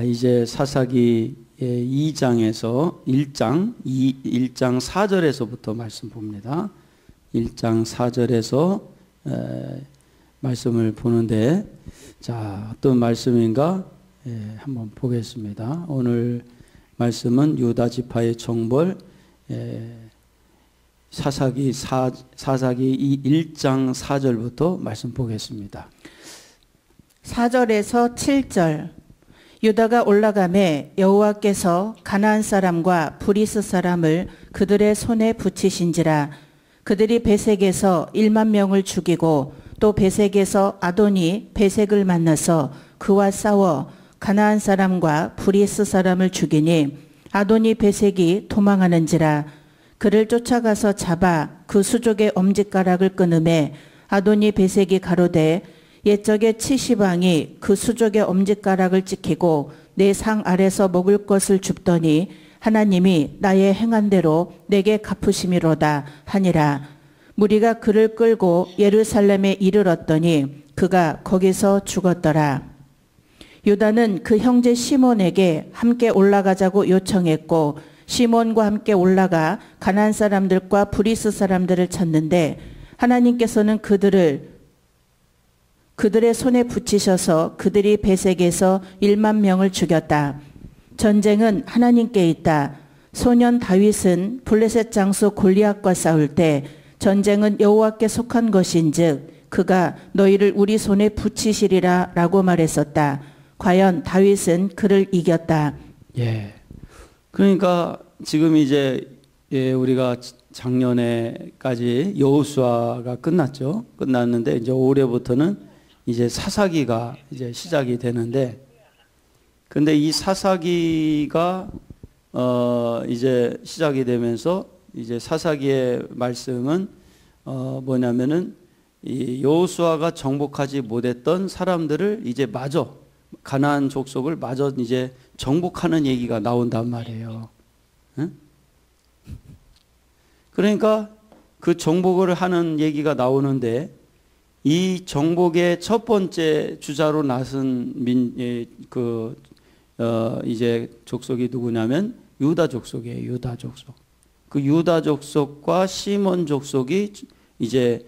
이제 사사기 2장에서 1장 4절에서부터 말씀 봅니다. 1장 4절에서 말씀을 보는데, 자, 어떤 말씀인가 한번 보겠습니다. 오늘 말씀은 유다 지파의 정벌, 사사기 1장 4절부터 말씀 보겠습니다. 4절에서 7절. 유다가 올라가매 여호와께서 가나안 사람과 브리스 사람을 그들의 손에 붙이신지라. 그들이 베색에서 1만 명을 죽이고 또 베색에서 아도니 베색을 만나서 그와 싸워 가나안 사람과 브리스 사람을 죽이니 아도니 베색이 도망하는지라. 그를 쫓아가서 잡아 그 수족의 엄지가락을 끊음에 아도니 베색이 가로되 옛적에 치시방이 그 수족의 엄지가락을 찍히고 내 상 아래서 먹을 것을 줍더니 하나님이 나의 행한 대로 내게 갚으심이로다 하니라. 무리가 그를 끌고 예루살렘에 이르렀더니 그가 거기서 죽었더라. 유다는 그 형제 시몬에게 함께 올라가자고 요청했고 시몬과 함께 올라가 가나안 사람들과 브리스 사람들을 찾는데 하나님께서는 그들의 손에 붙이셔서 그들이 베색에서 1만 명을 죽였다. 전쟁은 하나님께 있다. 소년 다윗은 블레셋 장수 골리앗과 싸울 때 전쟁은 여호와께 속한 것인즉 그가 너희를 우리 손에 붙이시리라 라고 말했었다. 과연 다윗은 그를 이겼다. 예. 그러니까 지금 이제 우리가 작년에까지 여호수아가 끝났죠. 끝났는데 이제 올해부터는 이제 사사기가 이제 시작이 되는데, 근데 이 사사기가 이제 시작이 되면서 이제 사사기의 말씀은 뭐냐면은 이 여호수아가 정복하지 못했던 사람들을 이제 마저 가나안 족속을 마저 이제 정복하는 얘기가 나온단 말이에요. 응? 그러니까 그 정복을 하는 얘기가 나오는데, 이 정복의 첫 번째 주자로 나선 이제 족속이 누구냐면 유다 족속이에요. 유다 족속. 그 유다 족속과 시몬 족속이 이제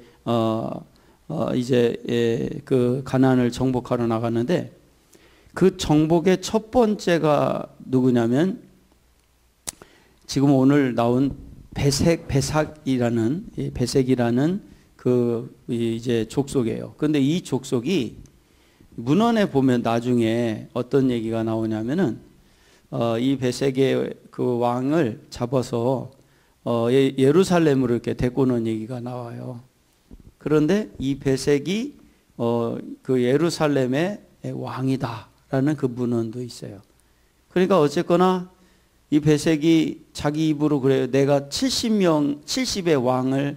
그 가나안을 정복하러 나갔는데, 그 정복의 첫 번째가 누구냐면 지금 오늘 나온 베색이라는 그 이제 족속이에요. 근데 이 족속이 문헌에 보면 나중에 어떤 얘기가 나오냐면은 이 베색의 그 왕을 잡아서 예루살렘으로 이렇게 데리고 오는 얘기가 나와요. 그런데 이 베색이 그 예루살렘의 왕이다라는 그 문헌도 있어요. 그러니까 어쨌거나 이 베색이 자기 입으로 그래요. 내가 70의 왕을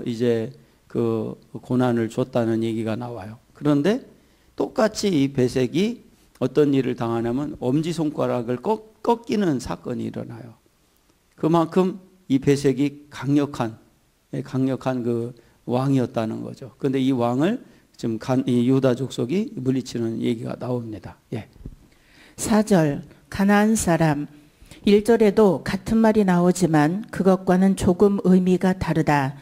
이제 그 고난을 줬다는 얘기가 나와요. 그런데 똑같이 이 베색이 어떤 일을 당하냐면 엄지손가락을 꺾이는 사건이 일어나요. 그만큼 이 베색이 강력한 그 왕이었다는 거죠. 그런데 이 왕을 지금 이 유다 족속이 물리치는 얘기가 나옵니다. 예. 4절 가나안 사람. 1절에도 같은 말이 나오지만 그것과는 조금 의미가 다르다.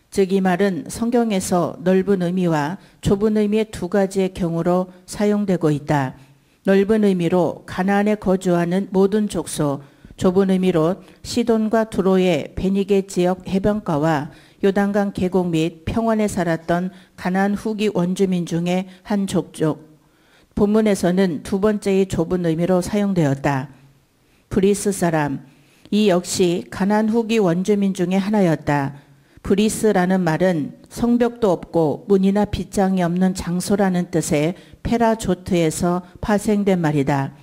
즉 이 말은 성경에서 넓은 의미와 좁은 의미의 두 가지의 경우로 사용되고 있다. 넓은 의미로 가나안에 거주하는 모든 족속, 좁은 의미로 시돈과 두로의 베니게 지역 해변가와 요단강 계곡 및 평원에 살았던 가나안 후기 원주민 중에 한 족족. 본문에서는 두 번째의 좁은 의미로 사용되었다. 브리스 사람, 이 역시 가나안 후기 원주민 중에 하나였다. 브리스라는 말은 성벽도 없고 문이나 빗장이 없는 장소라는 뜻의 페라조트에서 파생된 말이다.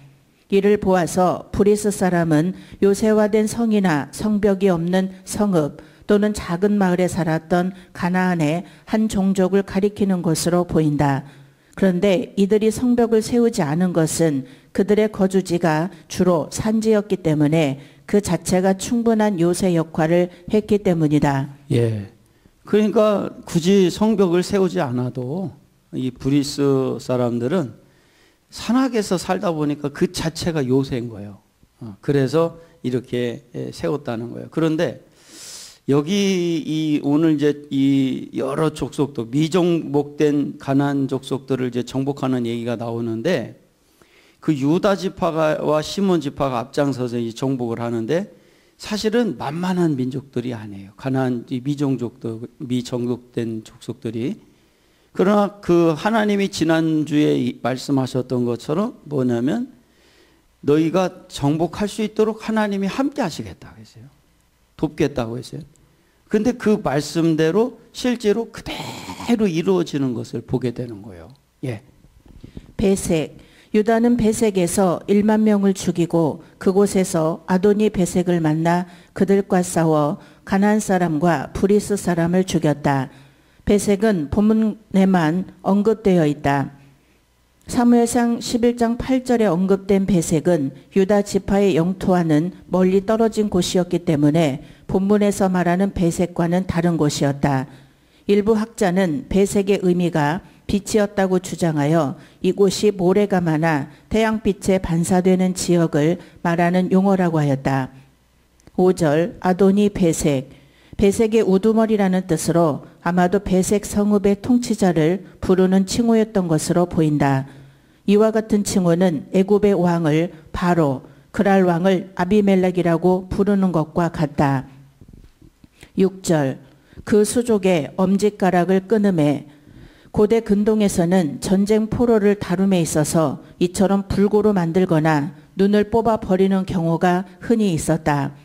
이를 보아서 브리스 사람은 요새화된 성이나 성벽이 없는 성읍 또는 작은 마을에 살았던 가나안의 한 종족을 가리키는 것으로 보인다. 그런데 이들이 성벽을 세우지 않은 것은 그들의 거주지가 주로 산지였기 때문에 그 자체가 충분한 요새 역할을 했기 때문이다. 예. 그러니까 굳이 성벽을 세우지 않아도 이 브리스 사람들은 산악에서 살다 보니까 그 자체가 요새인 거예요. 그래서 이렇게 세웠다는 거예요. 그런데 여기 오늘 이제 이 여러 족속들, 미정복된 가나안 족속들을 이제 정복하는 얘기가 나오는데, 그 유다 지파와 시몬 지파가 앞장서서 이 정복을 하는데, 사실은 만만한 민족들이 아니에요. 가나안 미정복된 족속들이. 그러나 그 하나님이 지난주에 말씀하셨던 것처럼 뭐냐면, 너희가 정복할 수 있도록 하나님이 함께 하시겠다고 했어요. 돕겠다고 했어요. 근데 그 말씀대로 실제로 그대로 이루어지는 것을 보게 되는 거예요. 예. 베색. 유다는 베색에서 1만 명을 죽이고 그곳에서 아도니 베색을 만나 그들과 싸워 가나안 사람과 브리스 사람을 죽였다. 베색은 본문에만 언급되어 있다. 사무엘상 11장 8절에 언급된 베색은 유다 지파의 영토와는 멀리 떨어진 곳이었기 때문에 본문에서 말하는 베색과는 다른 곳이었다. 일부 학자는 베색의 의미가 빛이었다고 주장하여 이곳이 모래가 많아 태양빛에 반사되는 지역을 말하는 용어라고 하였다. 5절 아도니 베색. 베색의 우두머리라는 뜻으로 아마도 베색 성읍의 통치자를 부르는 칭호였던 것으로 보인다. 이와 같은 칭호는 애굽의 왕을 바로, 그랄 왕을 아비멜렉이라고 부르는 것과 같다. 6절 그 수족의 엄지가락을 끊음에. 고대 근동에서는 전쟁 포로를 다룸에 있어서 이처럼 불고로 만들거나 눈을 뽑아 버리는 경우가 흔히 있었다.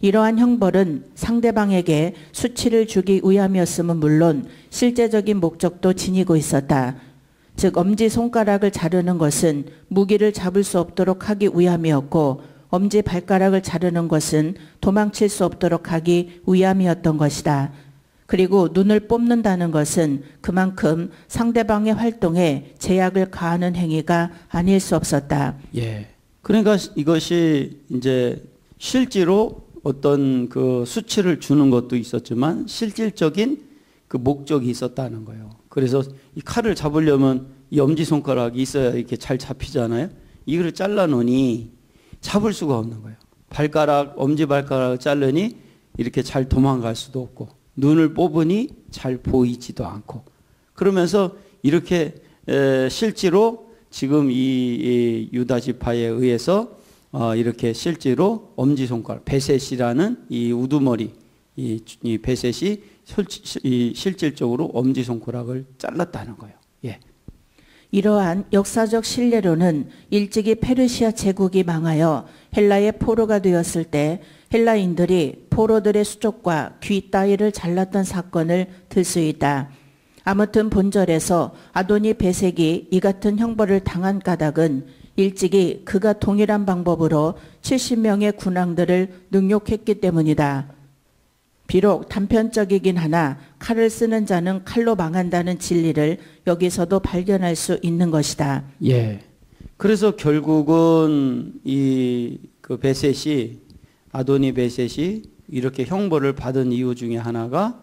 이러한 형벌은 상대방에게 수치를 주기 위함이었음은 물론 실제적인 목적도 지니고 있었다. 즉 엄지손가락을 자르는 것은 무기를 잡을 수 없도록 하기 위함이었고, 엄지발가락을 자르는 것은 도망칠 수 없도록 하기 위함이었던 것이다. 그리고 눈을 뽑는다는 것은 그만큼 상대방의 활동에 제약을 가하는 행위가 아닐 수 없었다. 예. 그러니까 이것이 이제 실제로 어떤 그 수치를 주는 것도 있었지만 실질적인 그 목적이 있었다는 거예요. 그래서 이 칼을 잡으려면 이 엄지손가락이 있어야 이렇게 잘 잡히잖아요. 이거를 잘라놓으니 잡을 수가 없는 거예요. 엄지발가락을 자르니 이렇게 잘 도망갈 수도 없고, 눈을 뽑으니 잘 보이지도 않고, 그러면서 이렇게 실제로 지금 이 유다 지파에 의해서 이렇게 실제로 엄지손가락, 베셋이라는 이 우두머리, 이 베셋이 실질적으로 엄지손가락을 잘랐다는 거예요. 예. 이러한 역사적 신뢰로는 일찍이 페르시아 제국이 망하여 헬라의 포로가 되었을 때 헬라인들이 포로들의 수족과 귀 따위를 잘랐던 사건을 들 수 있다. 아무튼 본절에서 아도니 베색이 이 같은 형벌을 당한 까닭은 일찍이 그가 동일한 방법으로 70명의 군왕들을 능욕했기 때문이다. 비록 단편적이긴 하나 칼을 쓰는 자는 칼로 망한다는 진리를 여기서도 발견할 수 있는 것이다. 예. 그래서 결국은 그 베셋이, 아도니 베셋이 이렇게 형벌을 받은 이유 중에 하나가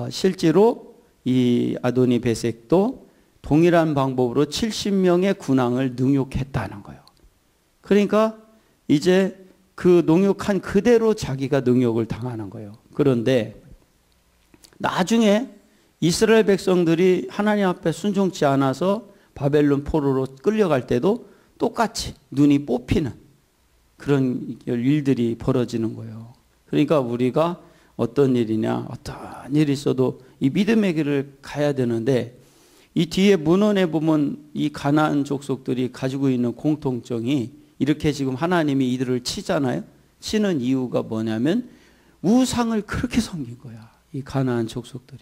실제로 이 아도니 베셋도 동일한 방법으로 70명의 군왕을 능욕했다는 거예요. 그러니까 이제 그 능욕한 그대로 자기가 능욕을 당하는 거예요. 그런데 나중에 이스라엘 백성들이 하나님 앞에 순종치 않아서 바벨론 포로로 끌려갈 때도 똑같이 눈이 뽑히는 그런 일들이 벌어지는 거예요. 그러니까 우리가 어떤 일이냐, 어떤 일이 있어도 이 믿음의 길을 가야 되는데, 이 뒤에 문헌에 보면 이 가나안 족속들이 가지고 있는 공통점이 이렇게 지금 하나님이 이들을 치잖아요. 치는 이유가 뭐냐면 우상을 그렇게 섬긴 거야, 이 가나안 족속들이.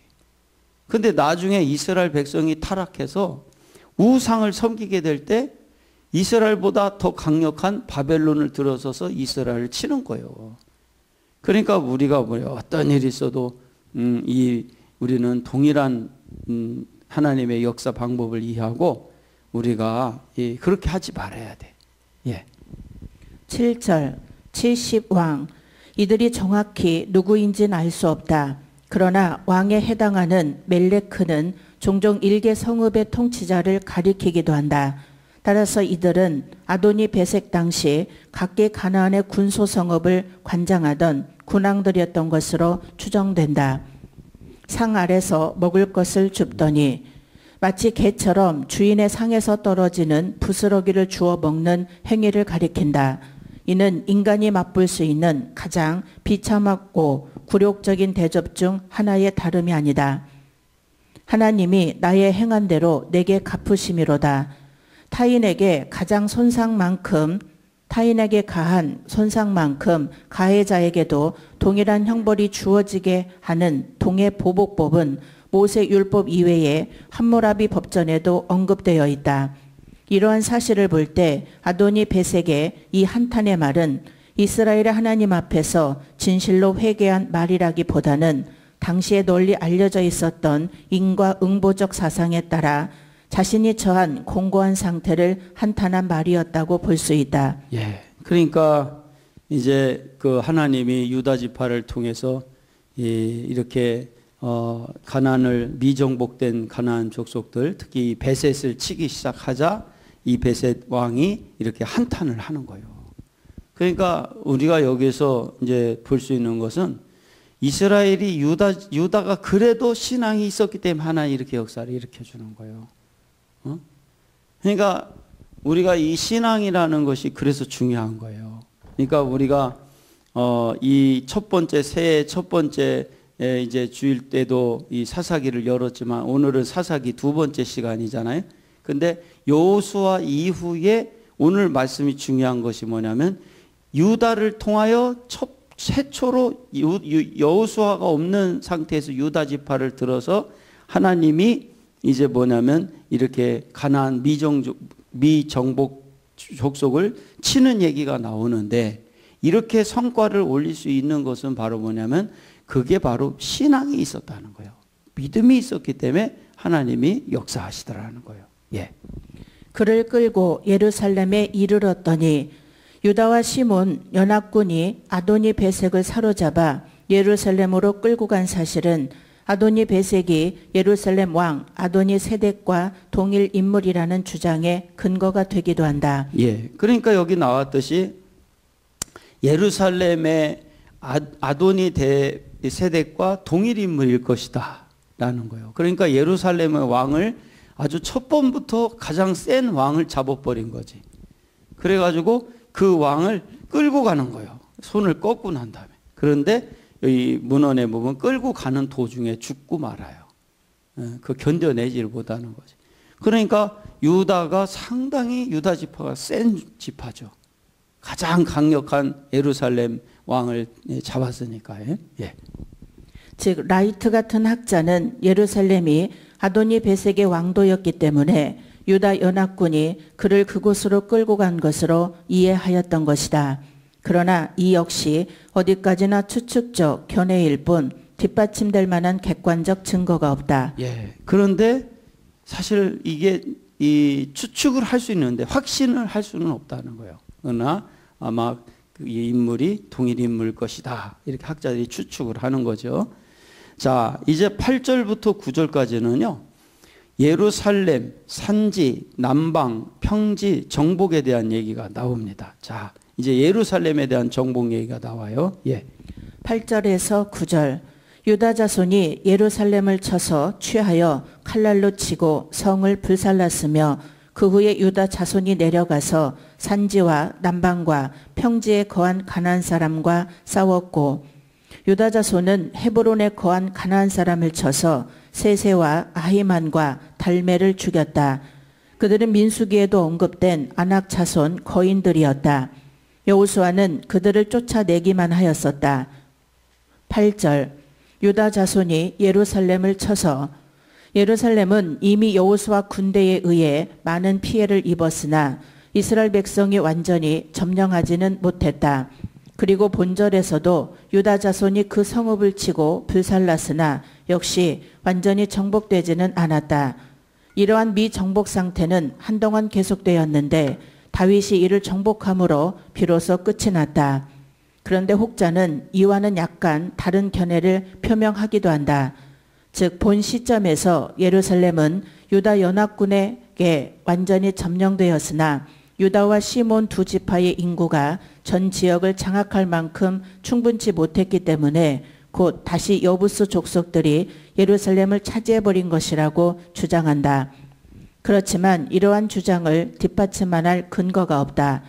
근데 나중에 이스라엘 백성이 타락해서 우상을 섬기게 될 때 이스라엘보다 더 강력한 바벨론을 들어서서 이스라엘을 치는 거예요. 그러니까 우리가 어떤 일이 있어도 우리는 동일한 하나님의 역사 방법을 이해하고 우리가 그렇게 하지 말아야 돼. 예. 7절 70왕. 이들이 정확히 누구인지는 알 수 없다. 그러나 왕에 해당하는 멜레크는 종종 일개 성읍의 통치자를 가리키기도 한다. 따라서 이들은 아도니 베색 당시 각기 가나안의 군소 성읍을 관장하던 군왕들이었던 것으로 추정된다. 상 아래서 먹을 것을 줍더니 마치 개처럼 주인의 상에서 떨어지는 부스러기를 주워 먹는 행위를 가리킨다. 이는 인간이 맛볼 수 있는 가장 비참하고 굴욕적인 대접 중 하나의 다름이 아니다. 하나님이 나의 행한 대로 내게 갚으심이로다. 타인에게 가한 손상만큼 가해자에게도 동일한 형벌이 주어지게 하는 동해 보복법은 모세 율법 이외에 함무라비 법전에도 언급되어 있다. 이러한 사실을 볼 때 아도니 베색의 이 한탄의 말은 이스라엘의 하나님 앞에서 진실로 회개한 말이라기보다는 당시에 널리 알려져 있었던 인과응보적 사상에 따라 자신이 처한 공고한 상태를 한탄한 말이었다고 볼 수 있다. 예. 그러니까 이제 그 하나님이 유다 지파를 통해서 이렇게 가나안을 미정복된 가나안 족속들, 특히 베셋을 치기 시작하자 이 베셋 왕이 이렇게 한탄을 하는 거예요. 그러니까 우리가 여기서 이제 볼 수 있는 것은 이스라엘이 유다가 그래도 신앙이 있었기 때문에 하나님 이렇게 역사를 일으켜 주는 거예요. 그러니까 우리가 이 신앙이라는 것이 그래서 중요한 거예요. 그러니까 우리가 이 첫 번째 새해 첫 번째 이제 주일 때도 이 사사기를 열었지만 오늘은 사사기 두 번째 시간이잖아요. 근데 여호수아 이후에 오늘 말씀이 중요한 것이 뭐냐면 유다를 통하여 최초로 여호수아가 없는 상태에서 유다 지파를 들어서 하나님이 이제 뭐냐면 이렇게 가나안 미정복 족속을 치는 얘기가 나오는데 이렇게 성과를 올릴 수 있는 것은 바로 뭐냐면 그게 바로 신앙이 있었다는 거예요. 믿음이 있었기 때문에 하나님이 역사하시더라는 거예요. 예. 그를 끌고 예루살렘에 이르렀더니 유다와 시몬 연합군이 아도니 베색을 사로잡아 예루살렘으로 끌고 간 사실은 아도니 베색이 예루살렘 왕 아도니 세덱과 동일 인물이라는 주장에 근거가 되기도 한다. 예. 그러니까 여기 나왔듯이 예루살렘의 아도니 세덱과 동일 인물일 것이다 라는 거예요. 그러니까 예루살렘의 왕을 아주 첫 번부터 가장 센 왕을 잡아버린 거지. 그래가지고 그 왕을 끌고 가는 거예요. 손을 꺾고 난 다음에. 그런데 이 문헌에 보면 끌고 가는 도중에 죽고 말아요. 그 견뎌내지를 못하는 거지. 그러니까 유다가 상당히 유다 지파가 센 지파죠. 가장 강력한 예루살렘 왕을 잡았으니까요. 예. 즉 라이트 같은 학자는 예루살렘이 아도니 베색의 왕도였기 때문에 유다 연합군이 그를 그곳으로 끌고 간 것으로 이해하였던 것이다. 그러나 이 역시 어디까지나 추측적 견해일 뿐 뒷받침될 만한 객관적 증거가 없다. 예. 그런데 사실 이게 이 추측을 할 수 있는데 확신을 할 수는 없다는 거예요. 그러나 아마 이 인물이 동일 인물일 것이다. 이렇게 학자들이 추측을 하는 거죠. 자, 이제 8절부터 9절까지는요. 예루살렘, 산지, 남방, 평지, 정복에 대한 얘기가 나옵니다. 자, 이제 예루살렘에 대한 정복 얘기가 나와요. 예. 8절에서 9절. 유다 자손이 예루살렘을 쳐서 취하여 칼날로 치고 성을 불살랐으며 그 후에 유다 자손이 내려가서 산지와 남방과 평지에 거한 가나안 사람과 싸웠고 유다 자손은 헤브론에 거한 가나안 사람을 쳐서 세세와 아히만과 달메를 죽였다. 그들은 민수기에도 언급된 아낙 자손 거인들이었다. 여호수아는 그들을 쫓아내기만 하였었다. 8절. 유다 자손이 예루살렘을 쳐서 예루살렘은 이미 여호수아 군대에 의해 많은 피해를 입었으나 이스라엘 백성이 완전히 점령하지는 못했다. 그리고 본절에서도 유다 자손이 그 성읍을 치고 불살랐으나 역시 완전히 정복되지는 않았다. 이러한 미정복 상태는 한동안 계속되었는데 다윗이 이를 정복함으로 비로소 끝이 났다. 그런데 혹자는 이와는 약간 다른 견해를 표명하기도 한다. 즉 본 시점에서 예루살렘은 유다 연합군에게 완전히 점령되었으나 유다와 시몬 두 지파의 인구가 전 지역을 장악할 만큼 충분치 못했기 때문에 곧 다시 여부스 족속들이 예루살렘을 차지해버린 것이라고 주장한다. 그렇지만 이러한 주장을 뒷받침할 근거가 없다.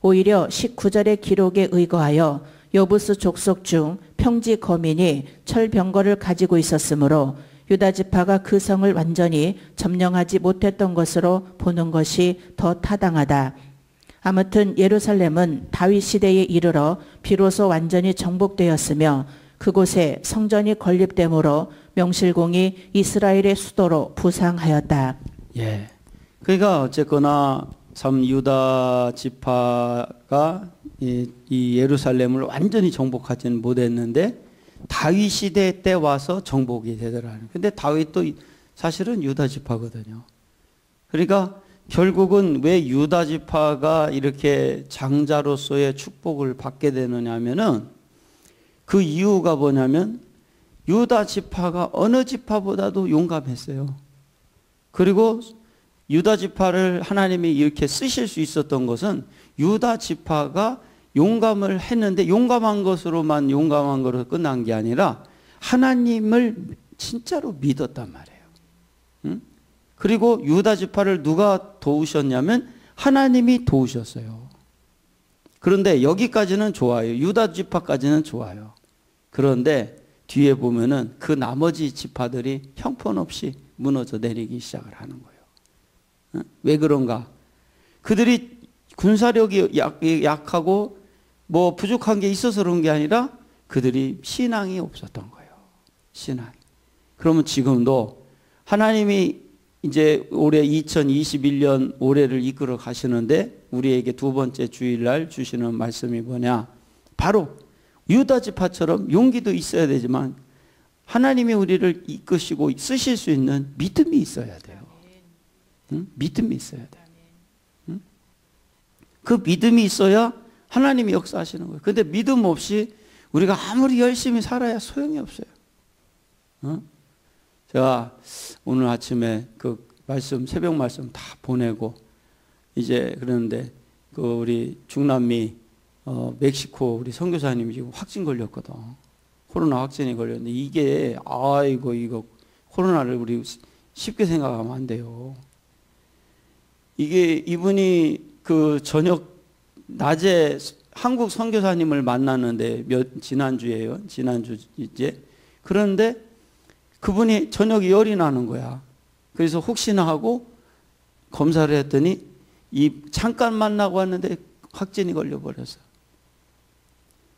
오히려 19절의 기록에 의거하여 여부스 족속 중 평지 거민이 철병거를 가지고 있었으므로 유다 지파가 그 성을 완전히 점령하지 못했던 것으로 보는 것이 더 타당하다. 아무튼 예루살렘은 다윗 시대에 이르러 비로소 완전히 정복되었으며 그곳에 성전이 건립되므로 명실공히 이스라엘의 수도로 부상하였다. 예. 그러니까 어쨌거나 참 유다 지파가 이 예루살렘을 완전히 정복하지는 못했는데 다윗 시대 때 와서 정복이 되더라는. 근데 다윗도 사실은 유다 지파거든요. 그러니까 결국은 왜 유다 지파가 이렇게 장자로서의 축복을 받게 되느냐면은 그 이유가 뭐냐면 유다 지파가 어느 지파보다도 용감했어요. 그리고 유다 지파를 하나님이 이렇게 쓰실 수 있었던 것은 유다 지파가 용감을 했는데 용감한 것으로만 용감한 것으로 끝난 게 아니라 하나님을 진짜로 믿었단 말이에요. 응? 그리고 유다 지파를 누가 도우셨냐면 하나님이 도우셨어요. 그런데 여기까지는 좋아요. 유다 지파까지는 좋아요. 그런데 뒤에 보면은 그 나머지 지파들이 형편없이 무너져 내리기 시작을 하는 거예요. 응? 왜 그런가? 그들이 군사력이 약하고 뭐 부족한 게 있어서 그런 게 아니라 그들이 신앙이 없었던 거예요. 신앙. 그러면 지금도 하나님이 이제 올해 2021년 올해를 이끌어 가시는데 우리에게 두 번째 주일날 주시는 말씀이 뭐냐? 바로 유다 지파처럼 용기도 있어야 되지만 하나님이 우리를 이끄시고 쓰실 수 있는 믿음이 있어야 돼요. 응? 믿음이 있어야 돼요. 응? 그 믿음이 있어야 하나님이 역사하시는 거예요. 근데 믿음 없이 우리가 아무리 열심히 살아야 소용이 없어요. 어? 제가 오늘 아침에 그 말씀, 새벽 말씀 다 보내고 이제 그러는데 그 우리 중남미 멕시코 우리 선교사님이 지금 확진 걸렸거든. 코로나 확진이 걸렸는데 이게 아이고 이거 코로나를 우리 쉽게 생각하면 안 돼요. 이게 이분이 그 저녁 낮에 한국 선교사님을 만났는데 지난주에요. 지난주 이제 그런데 그분이 저녁에 열이 나는 거야. 그래서 혹시나 하고 검사를 했더니 잠깐 만나고 왔는데 확진이 걸려버렸어.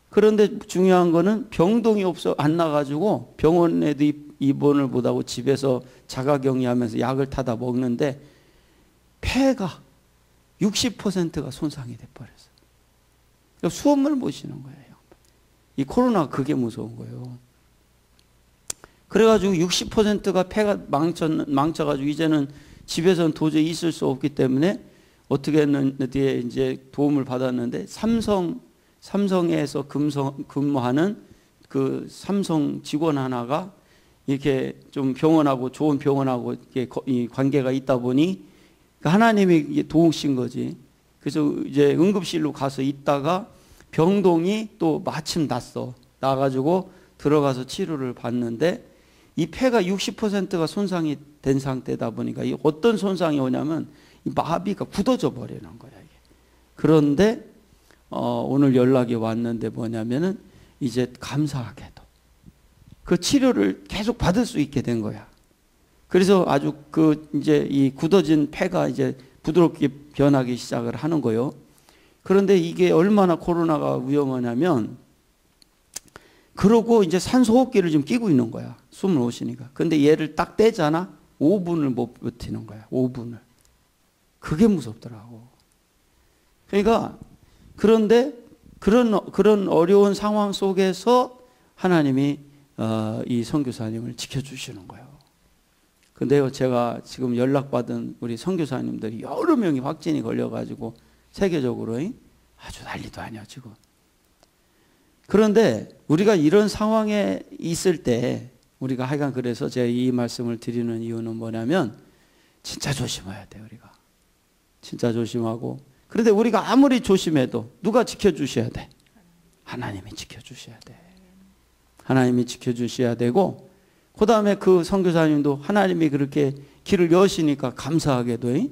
그런데 중요한 거는 병동이 안 나가지고 병원에도 입원을 못하고 집에서 자가격리하면서 약을 타다 먹는데 폐가 60%가 손상이 돼버렸어요. 그러니까 숨을 못 쉬는 거예요. 이 코로나가 그게 무서운 거예요. 그래가지고 60%가 폐가 망쳐가지고 이제는 집에서는 도저히 있을 수 없기 때문에 어떻게 했는데 이제 도움을 받았는데 삼성에서 근무하는 그 삼성 직원 하나가 이렇게 좀 병원하고 좋은 병원하고 이렇게 관계가 있다 보니 하나님이 도우신 거지. 그래서 이제 응급실로 가서 있다가 병동이 또 마침 났어. 나가지고 들어가서 치료를 받는데 이 폐가 60%가 손상이 된 상태다 보니까 이 어떤 손상이 오냐면 이 마비가 굳어져 버리는 거야. 이게. 그런데 오늘 연락이 왔는데 뭐냐면은 이제 감사하게도 그 치료를 계속 받을 수 있게 된 거야. 그래서 아주 이제 이 굳어진 폐가 이제 부드럽게 변하기 시작을 하는 거예요. 그런데 이게 얼마나 코로나가 위험하냐면 그러고 이제 산소호흡기를 좀 끼고 있는 거야. 숨을 못 쉬니까. 근데 얘를 딱 떼잖아. 5분을 못 버티는 거야. 5분을. 그게 무섭더라고. 그러니까 그런데 그런 어려운 상황 속에서 하나님이 이 선교사님을 지켜주시는 거예요. 근데요, 제가 지금 연락받은 우리 선교사님들이 여러 명이 확진이 걸려가지고 세계적으로 아주 난리도 아니야 지금. 그런데 우리가 이런 상황에 있을 때 우리가 하여간 그래서 제가 이 말씀을 드리는 이유는 뭐냐면 진짜 조심해야 돼, 우리가. 진짜 조심하고. 그런데 우리가 아무리 조심해도 누가 지켜주셔야 돼? 하나님이 지켜주셔야 돼. 하나님이 지켜주셔야 되고, 그 다음에 그 선교사님도 하나님이 그렇게 길을 여시니까 감사하게도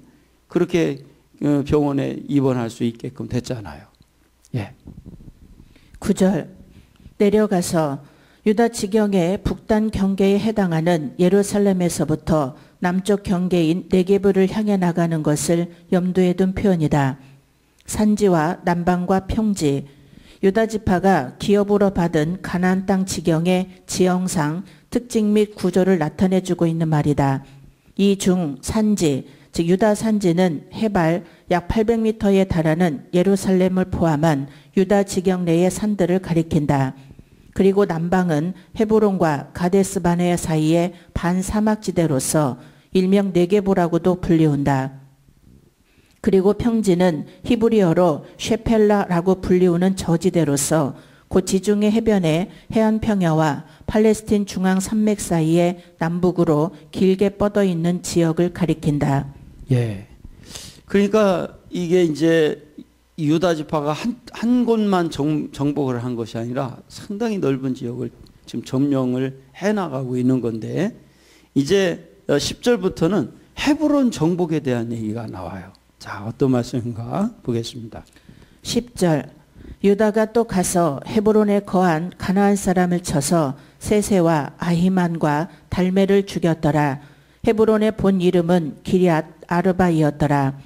그렇게 병원에 입원할 수 있게끔 됐잖아요. 예. 9절 내려가서 유다 지경의 북단 경계에 해당하는 예루살렘에서부터 남쪽 경계인 네게브를 향해 나가는 것을 염두에 둔 표현이다. 산지와 남방과 평지, 유다 지파가 기업으로 받은 가나안 땅 지경의 지형상 특징 및 구조를 나타내주고 있는 말이다. 이 중 산지, 즉 유다 산지는 해발 약 800m에 달하는 예루살렘을 포함한 유다 지경 내의 산들을 가리킨다. 그리고 남방은 헤브론과 가데스 바네 사이의 반사막지대로서 일명 네게보라고도 불리운다. 그리고 평지는 히브리어로 쉐펠라라고 불리우는 저지대로서 곧 지중해 해변의 해안 평야와 팔레스틴 중앙 산맥 사이에 남북으로 길게 뻗어 있는 지역을 가리킨다. 예. 그러니까 이게 이제 유다 지파가 한 곳만 정복을 한 것이 아니라 상당히 넓은 지역을 지금 점령을 해 나가고 있는 건데, 이제 10절부터는 헤브론 정복에 대한 얘기가 나와요. 자, 어떤 말씀인가 보겠습니다. 10절 유다가 또 가서 헤브론에 거한 가나안 사람을 쳐서 세세와 아히만과 달메를 죽였더라. 헤브론의 본 이름은 기럇 아르바이었더라.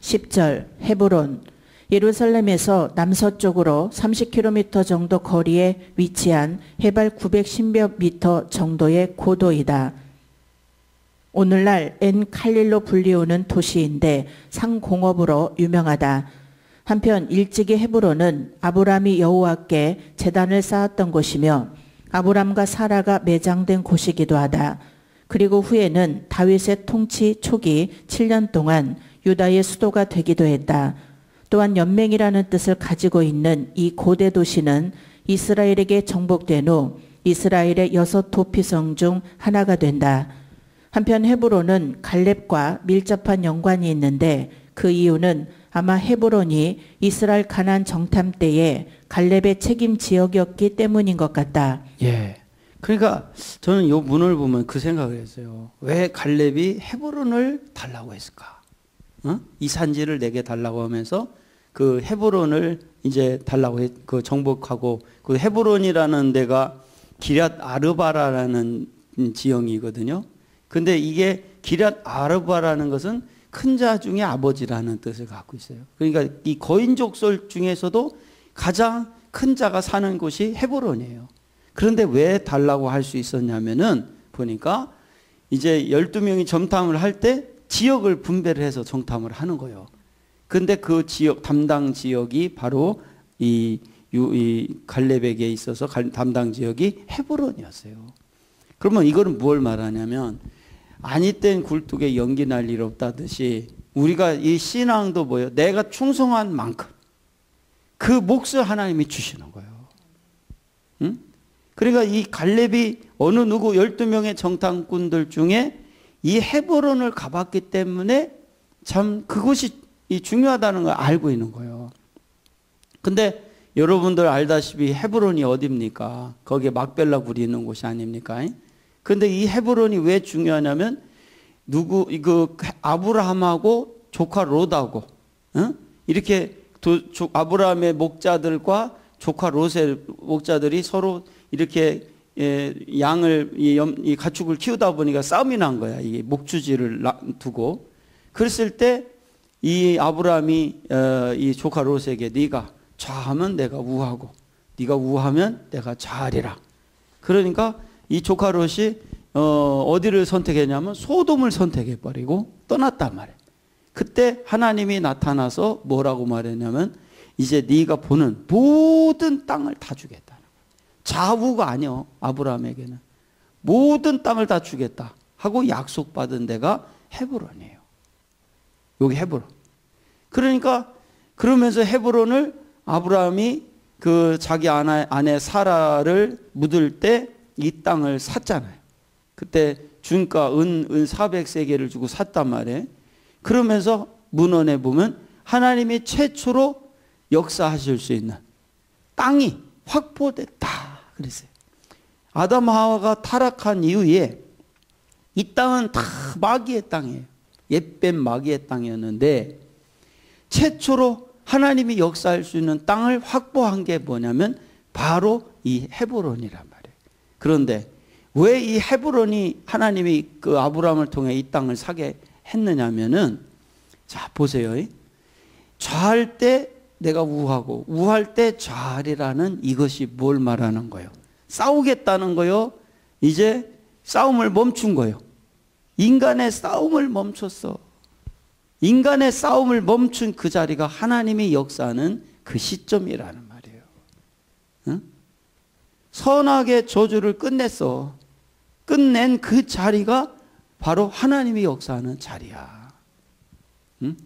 10절 헤브론 예루살렘에서 남서쪽으로 30km 정도 거리에 위치한 해발 910여 미터 정도의 고도이다. 오늘날 엔칼릴로 불리우는 도시인데 상공업으로 유명하다. 한편 일찍이 헤브론은 아브람이 여호와께 제단을 쌓았던 곳이며 아브람과 사라가 매장된 곳이기도 하다. 그리고 후에는 다윗의 통치 초기 7년 동안 유다의 수도가 되기도 했다. 또한 연맹이라는 뜻을 가지고 있는 이 고대 도시는 이스라엘에게 정복된 후 이스라엘의 6 도피성 중 하나가 된다. 한편 헤브론은 갈렙과 밀접한 연관이 있는데 그 이유는 아마 헤브론이 이스라엘 가나안 정탐 때에 갈렙의 책임 지역이었기 때문인 것 같다. 예. 그러니까 저는 이 문을 보면 그 생각을 했어요. 왜 갈렙이 헤브론을 달라고 했을까? 이 산지를 내게 달라고 하면서 그 헤브론을 이제 달라고 그 정복하고, 그 헤브론이라는 데가 기럇 아르바라는 지형이거든요. 근데 이게 기럇 아르바라는 것은 큰 자 중에 아버지라는 뜻을 갖고 있어요. 그러니까 이 거인족설 중에서도 가장 큰 자가 사는 곳이 헤브론이에요. 그런데 왜 달라고 할 수 있었냐면은 보니까 이제 12명이 정탐을 할 때 지역을 분배를 해서 정탐을 하는 거예요. 근데 그 지역, 담당 지역이 바로 이 갈렙에게 있어서 담당 지역이 헤브론이었어요. 그러면 이거는 뭘 말하냐면, 아니 땐 굴뚝에 연기 날 일 없다듯이 우리가 이 신앙도 뭐예요? 내가 충성한 만큼 그 몫을 하나님이 주시는 거예요. 응? 그러니까 이 갈렙이 어느 누구 12명의 정탐꾼들 중에 이 헤브론을 가봤기 때문에 참 그것이 중요하다는 걸 알고 있는 거예요. 근데 여러분들 알다시피 헤브론이 어디입니까? 거기에 막벨라 굴이 있는 곳이 아닙니까? 근데 이 헤브론이 왜 중요하냐면 아브라함하고 조카 롯하고 이렇게 아브라함의 목자들과 조카 롯의 목자들이 서로 이렇게 양을 이 가축을 키우다 보니까 싸움이 난 거야. 이 목주지를 두고. 그랬을 때 이 아브라함이 이 조카 롯에게 네가 좌하면 내가 우하고 네가 우하면 내가 좌하리라. 그러니까 이 조카 롯이 어디를 선택했냐면 소돔을 선택해버리고 떠났단 말이에요. 그때 하나님이 나타나서 뭐라고 말했냐면 이제 네가 보는 모든 땅을 다 주겠다는 거예요. 좌우가 아니요, 아브라함에게는 모든 땅을 다 주겠다 하고 약속받은 데가 헤브론이에요. 여기 헤브론. 그러니까 그러면서 헤브론을 아브라함이 그 자기 아내 사라를 묻을 때 이 땅을 샀잖아요. 그때 준가 은 400세겔을 주고 샀단 말이에요. 그러면서 문헌에 보면 하나님이 최초로 역사하실 수 있는 땅이 확보됐다 그랬어요. 아담 하와가 타락한 이후에 이 땅은 다 마귀의 땅이에요. 옛뱀 마귀의 땅이었는데 최초로 하나님이 역사할 수 있는 땅을 확보한 게 뭐냐면 바로 이 헤브론이란 말이에요. 그런데 왜 이 헤브론이 하나님이 그 아브라함을 통해 이 땅을 사게 했느냐면은, 자 보세요. 좌할 때 내가 우하고 우할 때 좌하리라는 이것이 뭘 말하는 거예요? 싸우겠다는 거요. 이제 싸움을 멈춘 거예요. 인간의 싸움을 멈췄어. 인간의 싸움을 멈춘 그 자리가 하나님이 역사하는 그 시점이라는 말이에요. 응? 선악의 저주를 끝냈어. 끝낸 그 자리가 바로 하나님이 역사하는 자리야. 응?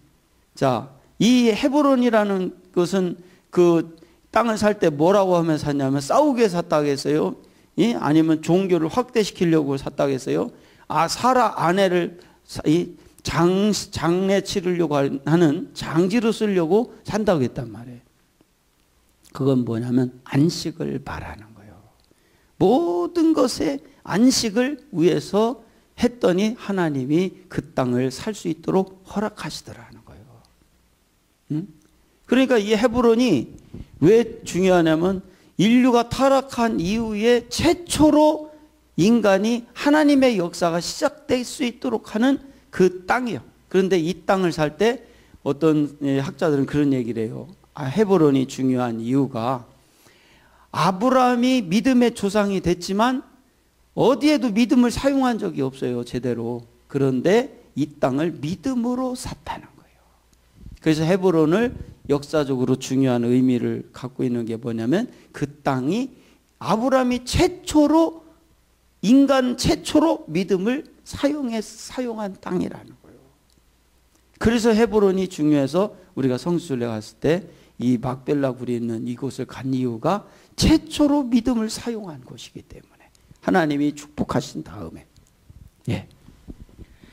자, 이 헤브론이라는 것은 그 땅을 살 때 뭐라고 하면 샀냐면 싸우게 샀다고 했어요. 예? 아니면 종교를 확대시키려고 샀다고 했어요. 사라 아내를 장례 치르려고 하는 장지로 쓰려고 산다고 했단 말이에요. 그건 뭐냐면 안식을 말하는 거예요. 모든 것에 안식을 위해서 했더니 하나님이 그 땅을 살 수 있도록 허락하시더라는 거예요. 응? 그러니까 이 헤브론이 왜 중요하냐면 인류가 타락한 이후에 최초로 인간이 하나님의 역사가 시작될 수 있도록 하는 그 땅이요. 그런데 이 땅을 살 때 어떤 학자들은 그런 얘기를 해요. 헤브론이 중요한 이유가 아브라함이 믿음의 조상이 됐지만 어디에도 믿음을 사용한 적이 없어요. 제대로. 그런데 이 땅을 믿음으로 샀다는 거예요. 그래서 헤브론을 역사적으로 중요한 의미를 갖고 있는 게 뭐냐면 그 땅이 아브라함이 최초로 인간 최초로 믿음을 사용한 땅이라는 거예요. 그래서 헤브론이 중요해서 우리가 성수순례 갔을 때 이 막벨라 굴이 있는 이곳을 간 이유가 최초로 믿음을 사용한 곳이기 때문에 하나님이 축복하신 다음에. 예.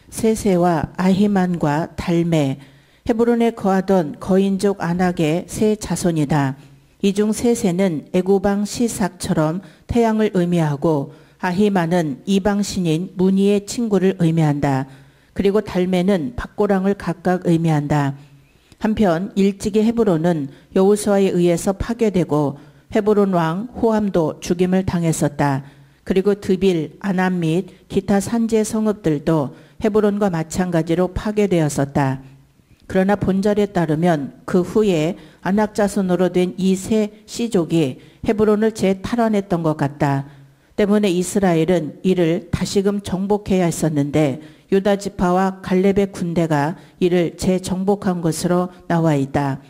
세세와 아히만과 달메, 헤브론에 거하던 거인족 아낙의 세 자손이다. 이 중 세세는 애고방 시삭처럼 태양을 의미하고 아히만은 이방신인 무니의 친구를 의미한다. 그리고 달메는 박고랑을 각각 의미한다. 한편 일찍이 헤브론은 여호수아에 의해서 파괴되고 헤브론 왕 호암도 죽임을 당했었다. 그리고 드빌, 아남 및 기타 산지의 성읍들도 헤브론과 마찬가지로 파괴되었었다. 그러나 본절에 따르면 그 후에 아낙 자손으로 된 이 세 씨족이 헤브론을 재탈환했던 것 같다. 때문에 이스라엘은 이를 다시금 정복해야 했었는데 유다 지파와 갈렙의 군대가 이를 재정복한 것으로 나와 있다.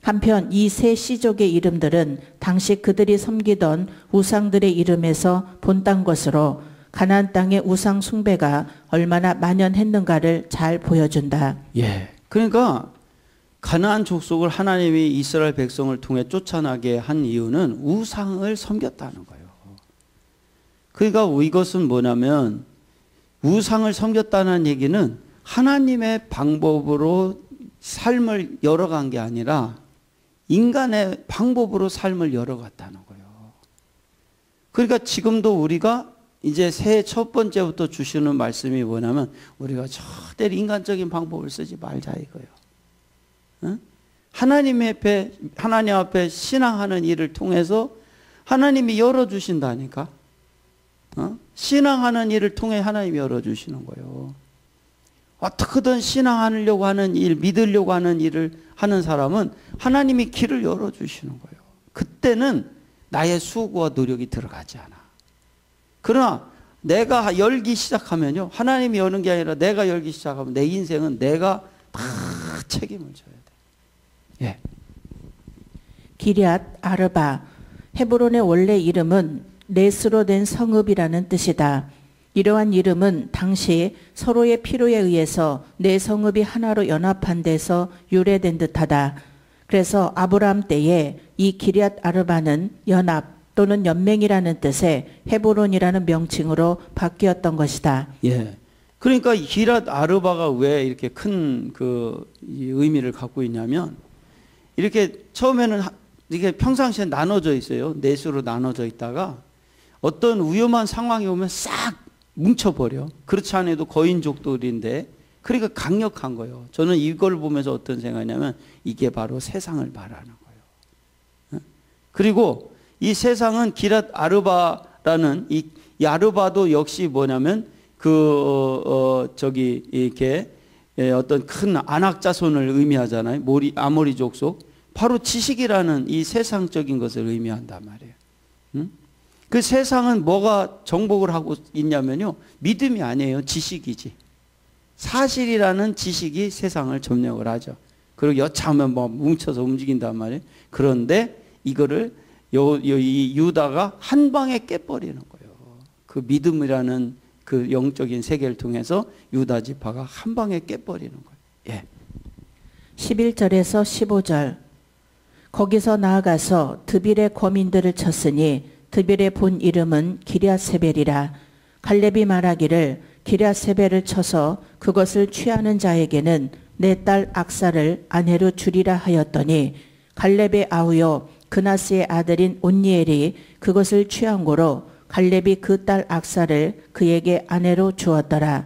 한편 이 세 씨족의 이름들은 당시 그들이 섬기던 우상들의 이름에서 본딴 것으로 가나안 땅의 우상 숭배가 얼마나 만연했는가를 잘 보여준다. 예. 그러니까 가나안 족속을 하나님이 이스라엘 백성을 통해 쫓아나게 한 이유는 우상을 섬겼다는 거예요. 그러니까 이것은 뭐냐면 우상을 섬겼다는 얘기는 하나님의 방법으로 삶을 열어간 게 아니라 인간의 방법으로 삶을 열어갔다는 거예요. 그러니까 지금도 우리가 이제 새해 첫 번째부터 주시는 말씀이 뭐냐면 우리가 절대로 인간적인 방법을 쓰지 말자 이거예요. 응? 하나님 앞에 신앙하는 일을 통해서 하나님이 열어주신다니까. 신앙하는 일을 통해 하나님이 열어주시는 거예요. 어떻게든 신앙하려고 하는 일, 믿으려고 하는 일을 하는 사람은 하나님이 길을 열어주시는 거예요. 그때는 나의 수고와 노력이 들어가지 않아. 그러나 내가 열기 시작하면요. 하나님이 여는 게 아니라 내가 열기 시작하면 내 인생은 내가 다 책임을 져야 돼. 예. 기럇 아르바, 헤브론의 원래 이름은 넷으로 된 성읍이라는 뜻이다. 이러한 이름은 당시 서로의 필요에 의해서 네 성읍이 하나로 연합한 데서 유래된 듯하다. 그래서 아브라함 때에 이 기럇 아르바는 연합 또는 연맹이라는 뜻의 헤브론이라는 명칭으로 바뀌었던 것이다. 예. 그러니까 기랏 아르바가 왜 이렇게 큰 그 의미를 갖고 있냐면, 이렇게 처음에는 이게 평상시에 나눠져 있어요. 넷으로 나눠져 있다가 어떤 위험한 상황이 오면 싹 뭉쳐버려. 그렇지 않아도 거인족들인데, 그러니까 강력한 거예요. 저는 이걸 보면서 어떤 생각이냐면 이게 바로 세상을 말하는 거예요. 그리고 이 세상은 기랏 아르바라는 이 아르바도 역시 뭐냐면 이렇게 어떤 큰 안악자손을 의미하잖아요. 아모리 족속. 바로 지식이라는 이 세상적인 것을 의미한단 말이에요. 그 세상은 뭐가 정복을 하고 있냐면요, 믿음이 아니에요. 지식이지. 사실이라는 지식이 세상을 점령을 하죠. 그리고 여차하면 뭐 뭉쳐서 움직인단 말이에요. 그런데 이거를 이 유다가 한 방에 깨버리는 거예요. 그 믿음이라는 그 영적인 세계를 통해서 유다 지파가 한 방에 깨버리는 거예요. 예. 11절에서 15절. 거기서 나아가서 드빌의 거민들을 쳤으니 드빌의 본 이름은 기럇세벨이라. 갈렙이 말하기를 기럇세벨을 쳐서 그것을 취하는 자에게는 내 딸 악사를 아내로 주리라 하였더니, 갈렙의 아우요 그나스의 아들인 온니엘이 그것을 취한 고로 갈렙이 그 딸 악사를 그에게 아내로 주었더라.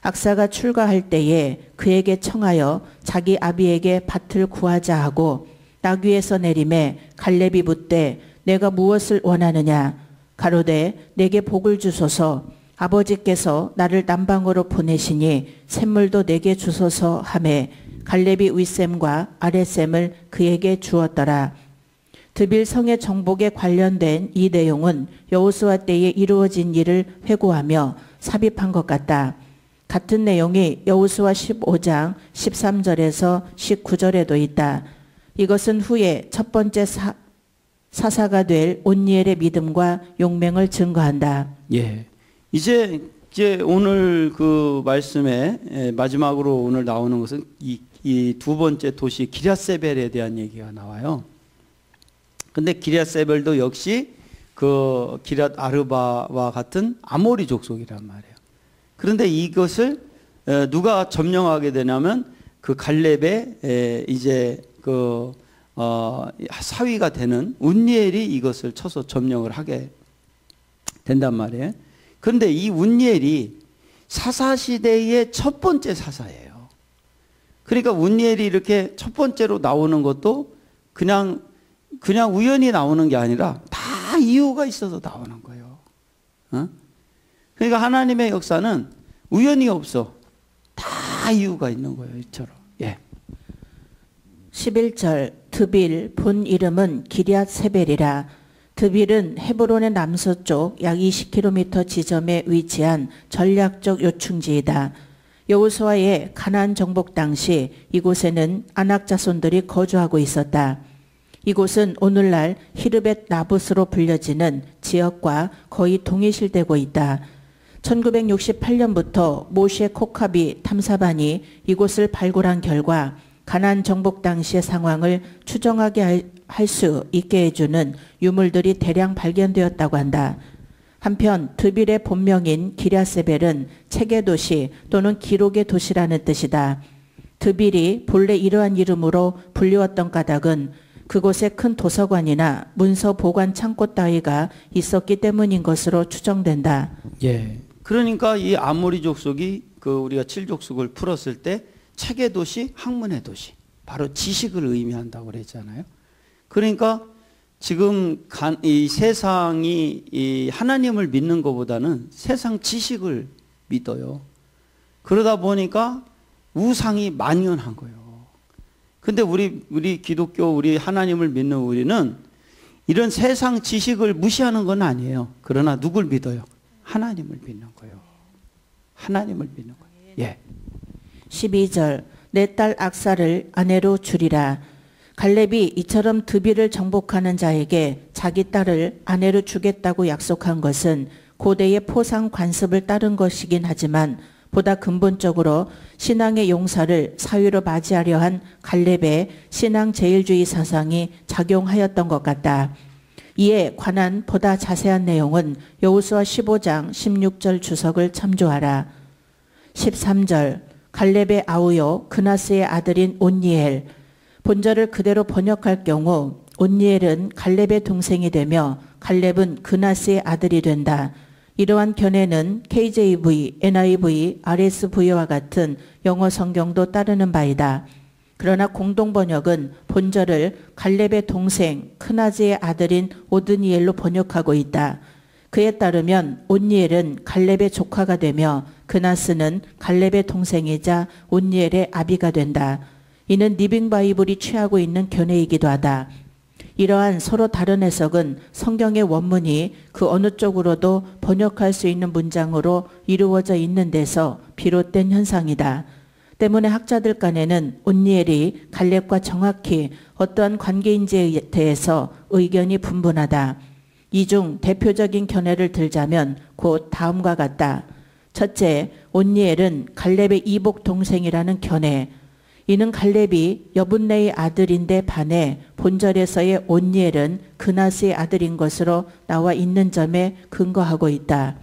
악사가 출가할 때에 그에게 청하여 자기 아비에게 밭을 구하자 하고, 낙 위에서 내림에 갈렙이 묻되 내가 무엇을 원하느냐. 가로되 내게 복을 주소서. 아버지께서 나를 남방으로 보내시니 샘물도 내게 주소서 하매, 갈렙이 윗샘과 아랫샘을 그에게 주었더라. 드빌 성의 정복에 관련된 이 내용은 여호수아 때에 이루어진 일을 회고하며 삽입한 것 같다. 같은 내용이 여호수아 15장 13절에서 19절에도 있다. 이것은 후에 첫 번째 사사가 될 온니엘의 믿음과 용맹을 증거한다. 예. 이제 오늘 그 말씀에 마지막으로 오늘 나오는 것은 이 두 번째 도시 기럇세벨에 대한 얘기가 나와요. 근데 기럇세벨도 역시 그 기럇 아르바와 같은 아모리 족속이란 말이에요. 그런데 이것을 누가 점령하게 되냐면 그 갈렙의 이제 그 사위가 되는 운니엘이 이것을 쳐서 점령을 하게 된단 말이에요. 그런데 이 운니엘이 사사 시대의 첫 번째 사사예요. 그러니까 운니엘이 이렇게 첫 번째로 나오는 것도 그냥 우연히 나오는 게 아니라 다 이유가 있어서 나오는 거예요. 그러니까 하나님의 역사는 우연이 없어. 다 이유가 있는 거예요. 이처럼. 예. 11절. 드빌 본 이름은 기럇세벨이라. 드빌은 헤브론의 남서쪽 약 20km 지점에 위치한 전략적 요충지이다. 여호수아의 가나안 정복 당시 이곳에는 아낙 자손들이 거주하고 있었다. 이곳은 오늘날 히르벳 나봇으로 불려지는 지역과 거의 동일시되고 있다. 1968년부터 모셰 코카비 탐사반이 이곳을 발굴한 결과 가나안 정복 당시의 상황을 추정하게 할 수 있게 해주는 유물들이 대량 발견되었다고 한다. 한편 드빌의 본명인 기럇세벨은 책의 도시 또는 기록의 도시라는 뜻이다. 드빌이 본래 이러한 이름으로 불리웠던 까닭은 그곳에 큰 도서관이나 문서 보관 창고 따위가 있었기 때문인 것으로 추정된다. 예. 그러니까 이 아모리 족속이 우리가 7족속을 풀었을 때 책의 도시, 학문의 도시, 바로 지식을 의미한다고 그랬잖아요. 그러니까 지금 이 세상이 이 하나님을 믿는 것보다는 세상 지식을 믿어요. 그러다 보니까 우상이 만연한 거예요. 근데 우리 기독교, 우리 하나님을 믿는 우리는 이런 세상 지식을 무시하는 건 아니에요. 그러나 누굴 믿어요? 하나님을 믿는 거예요. 하나님을 믿는 거예요. 예. 12절. 내 딸 악사를 아내로 주리라. 갈렙이 이처럼 드빌을 정복하는 자에게 자기 딸을 아내로 주겠다고 약속한 것은 고대의 포상 관습을 따른 것이긴 하지만 보다 근본적으로 신앙의 용사를 사위로 맞이하려 한 갈렙의 신앙 제일주의 사상이 작용하였던 것 같다. 이에 관한 보다 자세한 내용은 여호수아 15장 16절 주석을 참조하라. 13절 갈렙의 아우요 그나스의 아들인 온니엘. 본절을 그대로 번역할 경우 온니엘은 갈렙의 동생이 되며 갈렙은 그나스의 아들이 된다. 이러한 견해는 KJV, NIV, RSV와 같은 영어 성경도 따르는 바이다. 그러나 공동번역은 본절을 갈렙의 동생 크나즈의 아들인 오드니엘로 번역하고 있다. 그에 따르면 온니엘은 갈렙의 조카가 되며 그나스는 갈렙의 동생이자 온니엘의 아비가 된다. 이는 리빙 바이블이 취하고 있는 견해이기도 하다. 이러한 서로 다른 해석은 성경의 원문이 그 어느 쪽으로도 번역할 수 있는 문장으로 이루어져 있는 데서 비롯된 현상이다. 때문에 학자들 간에는 온니엘이 갈렙과 정확히 어떠한 관계인지에 대해서 의견이 분분하다. 이 중 대표적인 견해를 들자면 곧 다음과 같다. 첫째, 온니엘은 갈렙의 이복 동생이라는 견해. 이는 갈렙이 여분네의 아들인데 반해 본절에서의 온니엘은 그나스의 아들인 것으로 나와 있는 점에 근거하고 있다.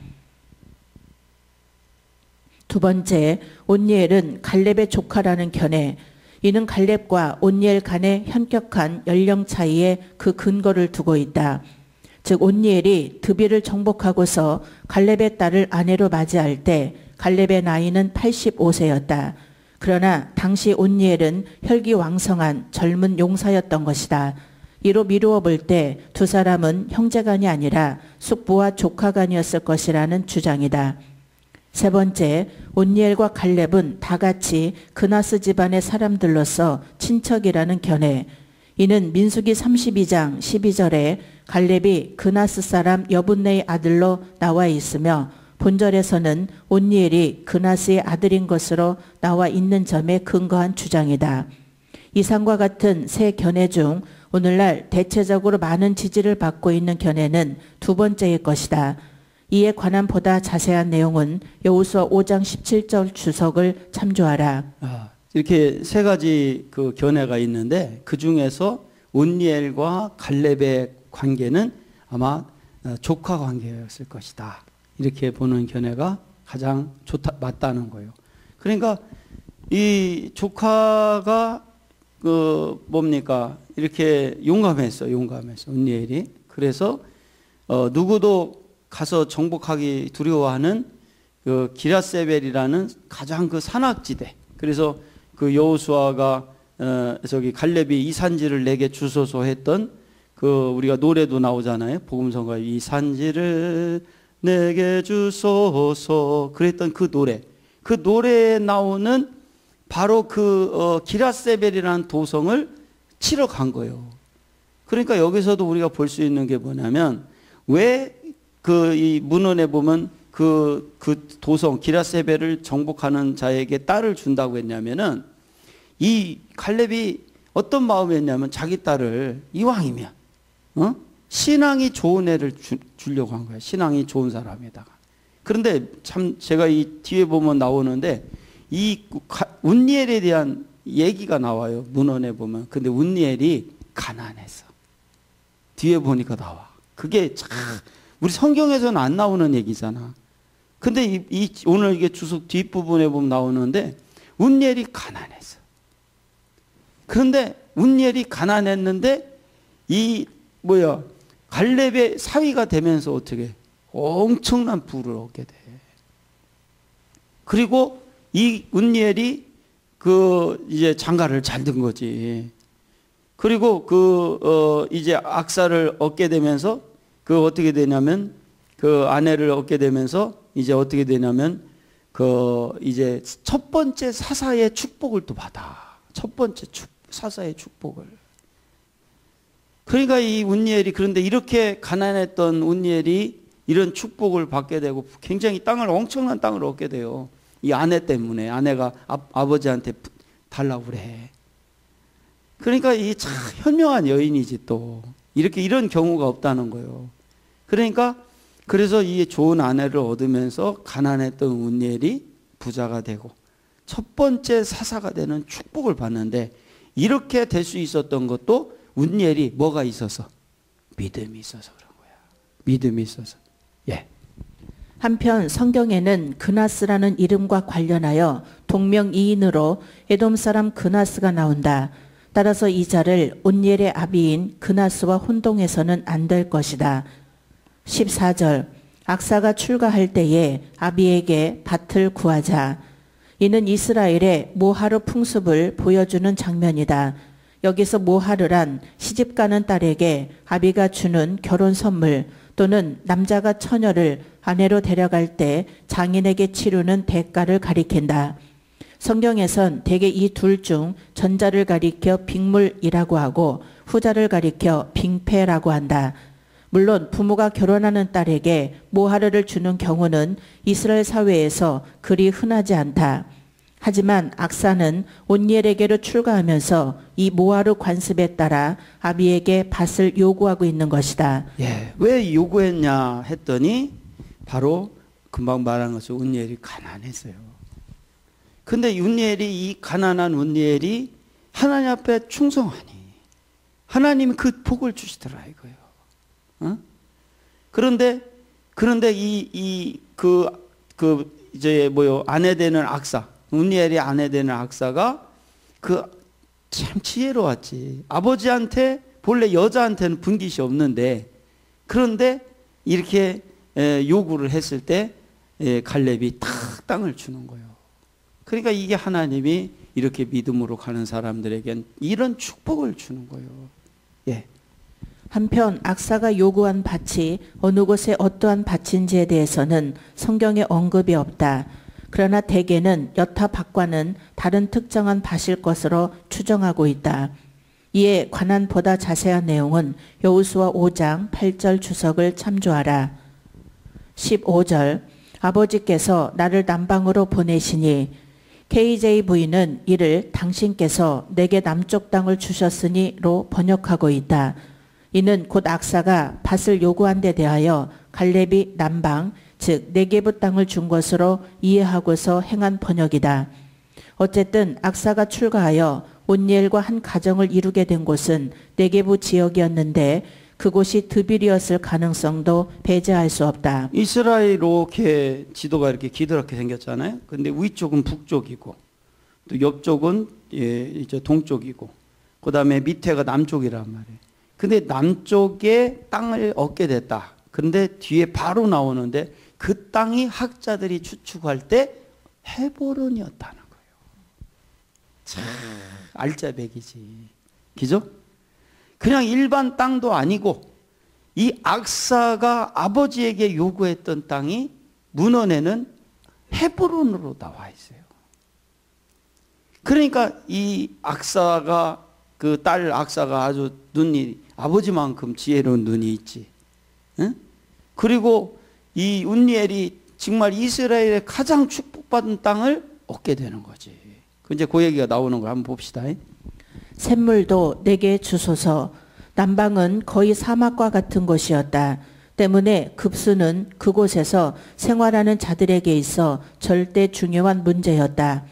두 번째, 온니엘은 갈렙의 조카라는 견해. 이는 갈렙과 온니엘 간의 현격한 연령 차이에 그 근거를 두고 있다. 즉 온니엘이 드비를 정복하고서 갈렙의 딸을 아내로 맞이할 때 갈렙의 나이는 85세였다. 그러나 당시 온니엘은 혈기왕성한 젊은 용사였던 것이다. 이로 미루어 볼 때 두 사람은 형제간이 아니라 숙부와 조카간이었을 것이라는 주장이다. 세 번째, 온니엘과 갈렙은 다 같이 그나스 집안의 사람들로서 친척이라는 견해. 이는 민수기 32장 12절에 갈렙이 그나스 사람 여분네의 아들로 나와 있으며 본절에서는 온니엘이 그나스의 아들인 것으로 나와 있는 점에 근거한 주장이다. 이상과 같은 세 견해 중 오늘날 대체적으로 많은 지지를 받고 있는 견해는 두 번째일 것이다. 이에 관한 보다 자세한 내용은 여호수아 5장 17절 주석을 참조하라. 이렇게 세 가지 그 견해가 있는데 그 중에서 온니엘과 갈렙의 관계는 아마 조카 관계였을 것이다. 이렇게 보는 견해가 가장 맞다는 거예요. 그러니까 이 조카가 뭡니까? 이렇게 용감했어. 온니엘이. 그래서 누구도 가서 정복하기 두려워하는 그 기라세벨이라는 가장 그 산악지대. 그래서 그 여호수아가 갈렙이 이 산지를 내게 주소서 했던 그 우리가 노래도 나오잖아요. 복음성가 이 산지를 내게 주소서 그랬던 그 노래. 그 노래에 나오는 바로 그 기라세벨이라는 도성을 치러 간 거예요. 그러니까 여기서도 우리가 볼 수 있는 게 뭐냐면 왜 그 이 문헌에 보면 그 도성 기라세벨을 정복하는 자에게 딸을 준다고 했냐면은 이 갈렙이 어떤 마음이었냐면 자기 딸을 이왕이면 신앙이 좋은 애를 주려고 한 거야. 신앙이 좋은 사람에다가. 그런데 참 제가 이 뒤에 보면 나오는데 이 운니엘에 대한 얘기가 나와요. 문헌에 보면. 근데 운니엘이 가난했어. 뒤에 보니까 나와. 그게 참 우리 성경에서는 안 나오는 얘기잖아. 근데 오늘 이게 주석 뒷부분에 보면 나오는데 운니엘이 가난했어. 그런데 운니엘이 가난했는데 갈렙의 사위가 되면서 어떻게 엄청난 부를 얻게 돼. 그리고 이 운니엘이 이제 장가를 잘 든 거지. 그리고 이제 악사를 얻게 되면서 어떻게 되냐면 아내를 얻게 되면서 이제 어떻게 되냐면 이제 첫 번째 사사의 축복을 또 받아. 첫 번째 사사의 축복을. 그러니까 이 운니엘이 그런데 이렇게 가난했던 운니엘이 이런 축복을 받게 되고 굉장히 엄청난 땅을 얻게 돼요. 이 아내 때문에. 아내가 아버지한테 달라고 그래. 그러니까 이 참 현명한 여인이지 또. 이런 경우가 없다는 거예요. 그러니까 그래서 이 좋은 아내를 얻으면서 가난했던 운니엘이 부자가 되고 첫 번째 사사가 되는 축복을 받는데 이렇게 될 수 있었던 것도 운니엘이 뭐가 있어서 믿음이 있어서 그런 거야. 믿음이 있어서. 예. 한편 성경에는 그나스라는 이름과 관련하여 동명이인으로 에돔 사람 그나스가 나온다. 따라서 이 자를 온니엘의 아비인 그나스와 혼동해서는 안 될 것이다. 14절 악사가 출가할 때에 아비에게 밭을 구하자. 이는 이스라엘의 모하르 풍습을 보여주는 장면이다. 여기서 모하르란 시집가는 딸에게 아비가 주는 결혼 선물 또는 남자가 처녀를 아내로 데려갈 때 장인에게 치르는 대가를 가리킨다. 성경에선 대개 이 둘 중 전자를 가리켜 빅물이라고 하고 후자를 가리켜 빙패라고 한다. 물론 부모가 결혼하는 딸에게 모하르를 주는 경우는 이스라엘 사회에서 그리 흔하지 않다. 하지만 악사는 온니엘에게로 출가하면서 이 모하르 관습에 따라 아비에게 밭을 요구하고 있는 것이다. 예, 왜 요구했냐 했더니 바로 금방 말한 것처럼 온니엘이 가난했어요. 근데 온니엘이 이 가난한 온니엘이 하나님 앞에 충성하니 하나님이 그 복을 주시더라 이거예요. 어? 그런데 이제 아내 되는 악사, 온니엘이 아내 되는 악사가 참 지혜로웠지. 아버지한테 본래 여자한테는 분깃이 없는데 그런데 이렇게 요구를 했을 때 갈렙이 탁 땅을 주는 거예요. 그러니까 이게 하나님이 이렇게 믿음으로 가는 사람들에겐 이런 축복을 주는 거예요. 예. 한편 악사가 요구한 밭이 어느 곳에 어떠한 밭인지에 대해서는 성경에 언급이 없다. 그러나 대개는 여타 밭과는 다른 특정한 밭일 것으로 추정하고 있다. 이에 관한 보다 자세한 내용은 여호수아 5장 8절 주석을 참조하라. 15절 아버지께서 나를 남방으로 보내시니 KJ 부인은 이를 당신께서 내게 남쪽 땅을 주셨으니로 번역하고 있다. 이는 곧 악사가 밭을 요구한 데 대하여 갈렙이 남방 즉 네게부 땅을 준 것으로 이해하고서 행한 번역이다. 어쨌든 악사가 출가하여 온니엘과 한 가정을 이루게 된 곳은 네게부 지역이었는데 그곳이 드빌이었을 가능성도 배제할 수 없다. 이스라엘 이렇게 지도가 이렇게 기드럽게 생겼잖아요. 근데 위쪽은 북쪽이고 또 옆쪽은 이제 동쪽이고 그다음에 밑에가 남쪽이란 말이에요. 근데 남쪽에 땅을 얻게 됐다. 그런데 뒤에 바로 나오는데 그 땅이 학자들이 추측할 때 헤브론이었다는 거예요. 참 알짜배기지. 그죠? 그냥 일반 땅도 아니고 이 악사가 아버지에게 요구했던 땅이 문헌에는 헤브론으로 나와 있어요. 그러니까 이 악사가 그 딸 악사가 아주 눈이 아버지만큼 지혜로운 눈이 있지. 응? 그리고 이 온니엘이 정말 이스라엘의 가장 축복받은 땅을 얻게 되는 거지. 이제 그 얘기가 나오는 걸 한번 봅시다. 샘물도 내게 주소서. 남방은 거의 사막과 같은 곳이었다. 때문에 급수는 그곳에서 생활하는 자들에게 있어 절대 중요한 문제였다.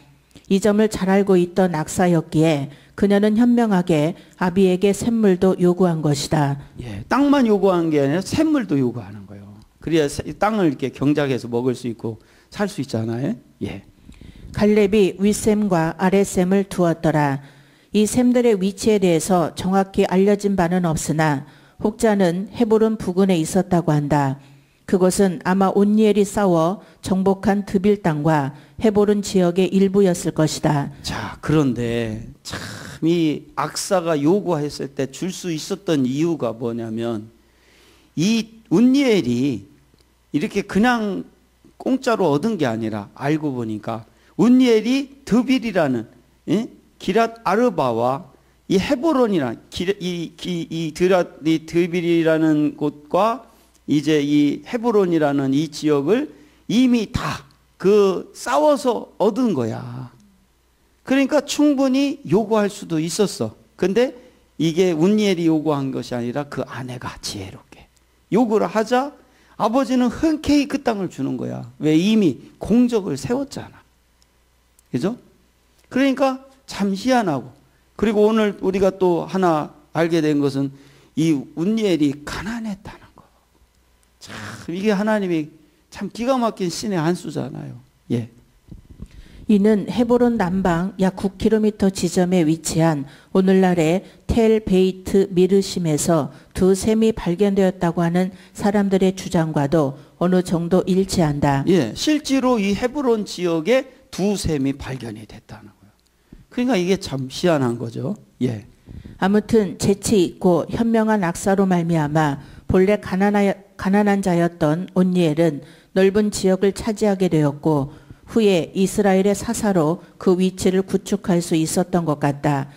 이 점을 잘 알고 있던 악사였기에 그녀는 현명하게 아비에게 샘물도 요구한 것이다. 예, 땅만 요구하는 게 아니라 샘물도 요구하는 거예요. 그래야 땅을 이렇게 경작해서 먹을 수 있고 살 수 있잖아요. 예. 갈렙이 윗샘과 아랫샘을 두었더라. 이 샘들의 위치에 대해서 정확히 알려진 바는 없으나 혹자는 헤브론 부근에 있었다고 한다. 그것은 아마 온니엘이 싸워 정복한 드빌 땅과 헤브론 지역의 일부였을 것이다. 자, 그런데 참 이 악사가 요구했을 때 줄 수 있었던 이유가 뭐냐면 이 온니엘이 이렇게 그냥 공짜로 얻은 게 아니라 알고 보니까 온니엘이 드빌이라는 기랏 아르바와 이 헤브론이라는 이 드빌이라는 곳과 이제 이 헤브론이라는 이 지역을 이미 다 싸워서 얻은 거야. 그러니까 충분히 요구할 수도 있었어. 근데 이게 온니엘이 요구한 것이 아니라 그 아내가 지혜롭게 요구를 하자 아버지는 흔쾌히 그 땅을 주는 거야. 왜? 이미 공적을 세웠잖아. 그죠? 그러니까 참 희한하고, 그리고 오늘 우리가 또 하나 알게 된 것은 이 운니엘이 가난했다는 거. 참 이게 하나님이 참 기가 막힌 신의 한 수잖아요. 예. 이는 헤브론 남방 약 9km 지점에 위치한 오늘날의 텔 베이트 미르심에서 두 샘이 발견되었다고 하는 사람들의 주장과도 어느 정도 일치한다. 예, 실제로 이 헤브론 지역에 두 샘이 발견이 됐다는 거예요. 그러니까 이게 참 희한한 거죠. 예. 아무튼 재치 있고 현명한 악사로 말미암아 본래 가난한 자였던 온니엘은 넓은 지역을 차지하게 되었고 후에 이스라엘의 사사로 그 위치를 구축할 수 있었던 것 같다.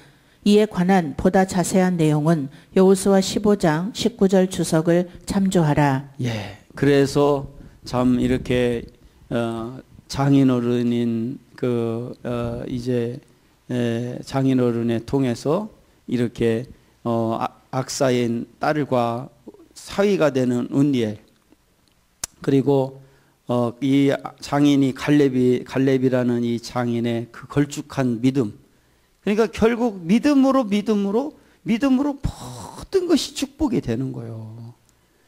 이에 관한 보다 자세한 내용은 여호수아 15장 19절 주석을 참조하라. 예. 그래서 참 이렇게 장인어른인 이제 장인어른에 통해서 이렇게 악사인 딸과 사위가 되는 운니엘, 그리고 이 장인이 갈렙이라는 이 장인의 그 걸쭉한 믿음. 그러니까 결국 믿음으로 모든 것이 축복이 되는 거예요.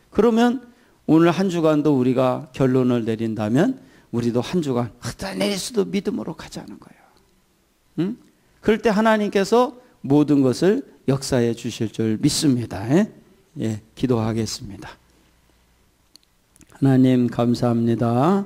그러면 오늘 한 주간도 우리가 결론을 내린다면 우리도 한 주간 내릴 수도 믿음으로 가자는 거예요. 응? 그럴 때 하나님께서 모든 것을 역사해 주실 줄 믿습니다. 예, 기도하겠습니다. 하나님 감사합니다.